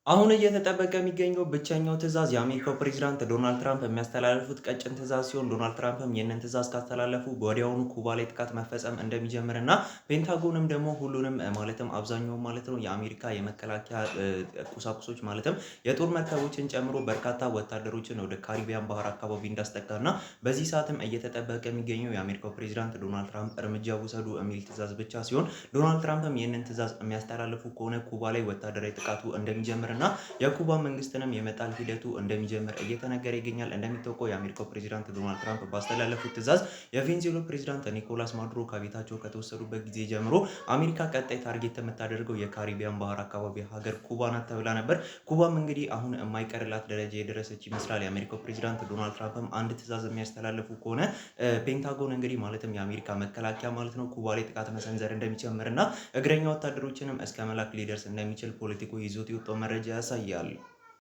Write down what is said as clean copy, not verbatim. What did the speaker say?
አሁን እየተጠበቀ የሚገኘው ብቸኛው ትዕዛዝ የአሜሪካው ፕሬዚዳንት ዶናልድ ትራምፕ የሚያስተላልፉት ቀጭን ትዕዛዝ ሲሆን ዶናልድ ትራምፕም ይህንን ትዕዛዝ ካስተላለፉ ወዲያውኑ ኩባ ላይ ጥቃት መፈጸም እንደሚጀምር እና ፔንታጎንም ደግሞ ሁሉንም ማለትም አብዛኛው ማለት ነው የአሜሪካ የመከላከያ ቁሳቁሶች ማለትም የጦር መርከቦችን ጨምሮ በርካታ ወታደሮችን ወደ ካሪቢያን ባህር አካባቢ እንዳስጠጋና በዚህ ሰዓትም እየተጠበቀ የሚገኘው የአሜሪካው ፕሬዚዳንት ዶናልድ ትራምፕ እርምጃ ውሰዱ የሚል ትዕዛዝ ብቻ ሲሆን ዶናልድ ትራምፕም ይህንን ትዕዛዝ የሚያስተላልፉ ከሆነ ኩባ ላይ ወታደራዊ ጥቃቱ እንደሚጀምር እና የኩባ መንግስትንም የመጣል ሂደቱ እንደሚጀምር እየተነገረ ይገኛል። እንደሚታወቀው የአሜሪካው ፕሬዚዳንት ዶናልድ ትራምፕ ባስተላለፉት ትዕዛዝ የቬንዙዌላ ፕሬዚዳንት ኒኮላስ ማዱሮ ከቤታቸው ከተወሰዱበት ጊዜ ጀምሮ አሜሪካ ቀጣይ ታርጌት የምታደርገው የካሪቢያን ባህር አካባቢ ሀገር ኩባ ናት ተብላ ነበር። ኩባም እንግዲህ አሁን የማይቀርላት ደረጃ የደረሰች ይመስላል። የአሜሪካው ፕሬዚዳንት ዶናልድ ትራምፕም አንድ ትዕዛዝ የሚያስተላልፉ ከሆነ ፔንታጎን እንግዲህ ማለትም የአሜሪካ መከላከያ ማለት ነው ኩባ ላይ ጥቃት መሰንዘር እንደሚጀምር እና እግረኛ ወታደሮችንም እስከ መላክ ሊደርስ እንደሚችል ፖለቲኮ ይዞት የወጣው መረጃ ያሳያል።